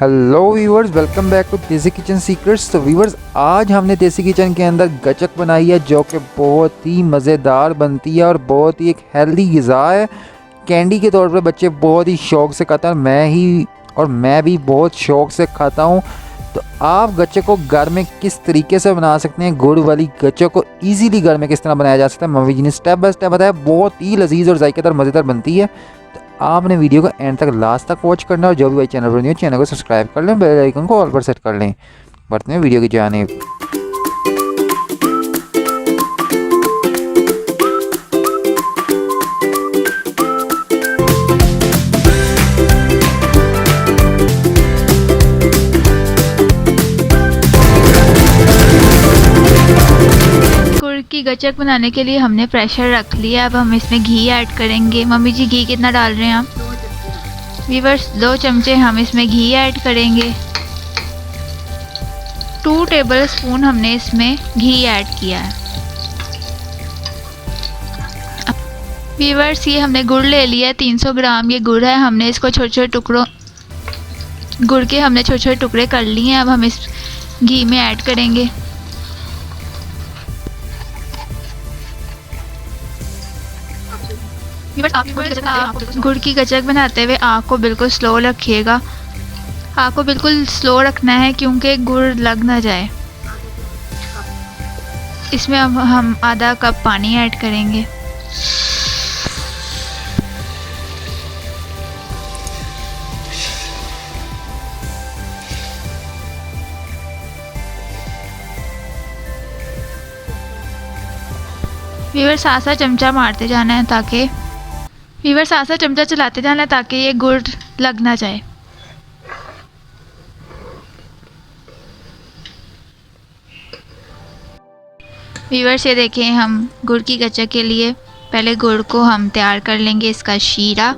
Hello viewers, welcome back to Desi Kitchen Secrets. तो viewers, आज हमने देसी किचन के अंदर गचक बनाई है जो कि बहुत ही मज़ेदार बनती है और बहुत ही एक हेल्दी ग़िज़ा है। कैंडी के तौर पर बच्चे बहुत ही शौक़ से खाते हैं, मैं भी बहुत शौक़ से खाता हूँ। तो आप गचक को घर में किस तरीके से बना सकते हैं, गुड़ वाली गचक को ईज़िली घर में किस तरह बनाया जा सकता है, मम्मी जी ने स्टेप बाय स्टेप बताया। बहुत ही लजीज और जायकेदार मज़ेदार बनती है। आपने वीडियो को एंड तक लास्ट तक वॉच करना और जो भी भाई चैनल पर नहीं हो चैनल को सब्सक्राइब कर लें, बेल आइकन को ऑल पर सेट कर लें। बढ़ते हैं वीडियो की जानिब। गुड़ की गचक बनाने के लिए हमने प्रेशर रख लिया। अब हम इसमें घी ऐड करेंगे। मम्मी जी घी कितना डाल रहे हैं आप? व्यूअर्स, 2 चमचे हम इसमें घी ऐड करेंगे। 2 टेबलस्पून हमने इसमें घी ऐड किया है। व्यूअर्स, ये हमने गुड़ ले लिया है, 300 ग्राम ये गुड़ है। हमने इसको छोटे छोटे टुकड़ों गुड़ के हमने छोटे छोटे टुकड़े कर लिए हैं। अब हम इस घी में ऐड करेंगे। गुड़ की गचक बनाते हुए आग को बिल्कुल स्लो रखिएगा। आग को बिल्कुल स्लो रखना है क्योंकि गुड़ लग ना जाए। इसमें अब हम आधा कप पानी ऐड करेंगे। व्यूअर्स, आसा चमचा मारते जाना है ताकि आसा चमचा चलाते जाना है ताकि ये गुड़ लग ना जाए। व्यूअर्स, ये देखें, हम गुड़ की गचक के लिए पहले गुड़ को हम तैयार कर लेंगे, इसका शीरा।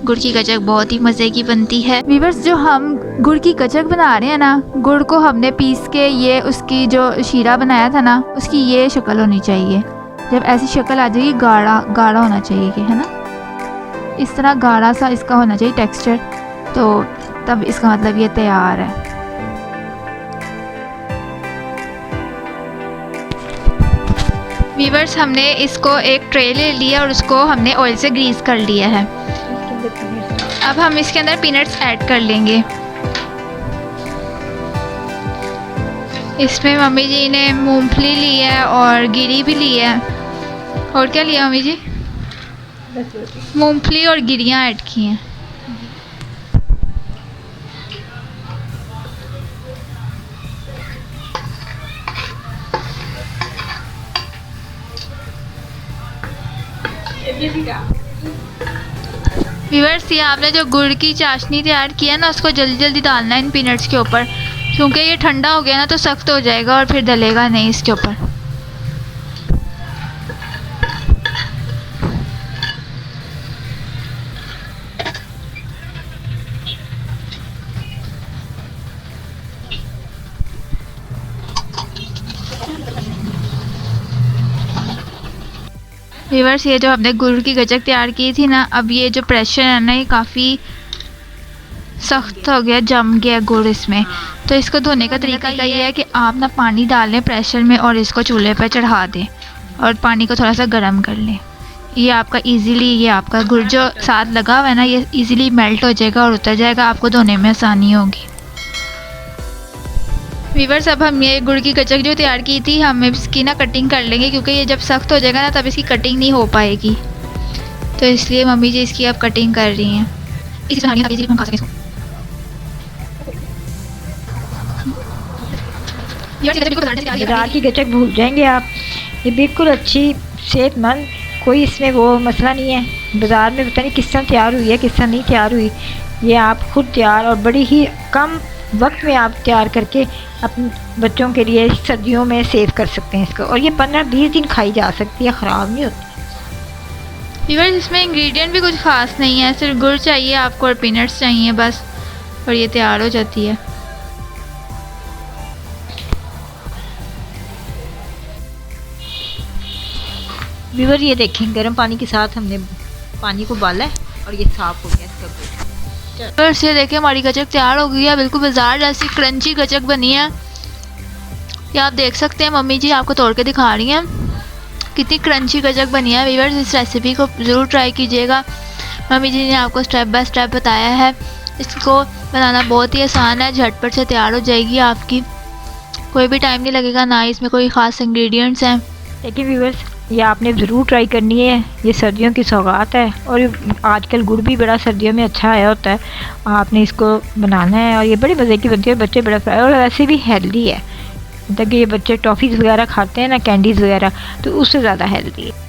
गुड़ की गचक बहुत ही मज़े की बनती है। व्यूअर्स, जो हम गुड़ की गचक बना रहे हैं ना, गुड़ को हमने पीस के ये उसकी जो शीरा बनाया था ना, उसकी ये शक्ल होनी चाहिए। जब ऐसी शक्ल आ जाएगी, गाढ़ा गाढ़ा होना चाहिए, है ना, इस तरह गाढ़ा सा इसका होना चाहिए टेक्सचर। तो तब इसका मतलब ये तैयार है। व्यूअर्स, हमने इसको एक ट्रे ले लिया और उसको हमने ऑयल से ग्रीस कर लिया है। अब हम इसके अंदर पीनट्स ऐड कर लेंगे। इसमें मम्मी जी ने मूंगफली ली है और गिरी भी ली है। और क्या लिया मम्मी जी? मूंगफली और गिरियाँ ऐड की हैं। व्यूअर्स, ये आपने जो गुड़ की चाशनी तैयार किया है ना, उसको जल्दी जल्दी डालना है इन पीनट्स के ऊपर, क्योंकि ये ठंडा हो गया ना तो सख्त हो जाएगा और फिर डलेगा नहीं इसके ऊपर। व्यूअर्स, ये जो हमने गुड़ की गचक तैयार की थी ना, अब ये जो प्रेशर है ना, ये काफ़ी सख्त हो गया, जम गया गुड़ इसमें। तो इसको धोने का तरीका ये है कि आप ना पानी डाल लें प्रेशर में और इसको चूल्हे पर चढ़ा दें और पानी को थोड़ा सा गर्म कर लें। ये आपका ये आपका गुड़ जो साथ लगा हुआ है ना, ये इजीली मेल्ट हो जाएगा और उतर जाएगा। आपको धोने में आसानी होगी। व्यूअर्स, अब हम ये गुड़ की गचक जो तैयार की थी, हम इसकी ना कटिंग कर लेंगे, क्योंकि ये जब सख्त हो जाएगा ना तब इसकी कटिंग नहीं हो पाएगी। तो इसलिए मम्मी जी इसकी अब कटिंग कर रही हैं। इसी तरह हम खा सकें बाजार की गचक भूल जाएंगे आप। ये बिल्कुल अच्छी सेहतमंद, कोई इसमें वो मसला नहीं है। बाज़ार में पता नहीं किस तरह तैयार हुई है, किस तरह नहीं तैयार हुई। ये आप खुद तैयार और बड़ी ही कम वक्त में आप तैयार करके अपने बच्चों के लिए सर्दियों में सेव कर सकते हैं इसको। और ये 15-20 दिन खाई जा सकती है, ख़राब नहीं होती। व्यूअर्स, इसमें इंग्रेडिएंट भी कुछ ख़ास नहीं है, सिर्फ गुड़ चाहिए आपको और पीनट्स चाहिए बस, और ये तैयार हो जाती है। व्यूअर, ये देखें, गर्म पानी के साथ हमने पानी को उबाला है और ये साफ़ हो गया इसका गुड़। व्यूअर्स ये देखिए हमारी गचक तैयार हो गई है, बिल्कुल बाजार जैसी क्रंची गचक बनी है। ये आप देख सकते हैं, मम्मी जी आपको तोड़ के दिखा रही हैं कितनी क्रंची गचक बनी है। व्यूअर्स इस रेसिपी को ज़रूर ट्राई कीजिएगा, मम्मी जी ने आपको स्टेप बाय स्टेप बताया है। इसको बनाना बहुत ही आसान है, झटपट से तैयार हो जाएगी आपकी, कोई भी टाइम नहीं लगेगा, ना ही इसमें कोई ख़ास इंग्रेडिएंट्स हैं। लेकिन व्यूअर्स ये आपने ज़रूर ट्राई करनी है, ये सर्दियों की सौगात है और आजकल गुड़ भी बड़ा सर्दियों में अच्छा आया होता है, आपने इसको बनाना है और ये बड़ी मज़े की बनती है, बच्चे बड़ा फ्राई और वैसे भी हेल्दी है। मतलब कि ये बच्चे टॉफ़ीज़ वगैरह खाते हैं ना, कैंडीज़ वगैरह, तो उससे ज़्यादा हेल्दी है।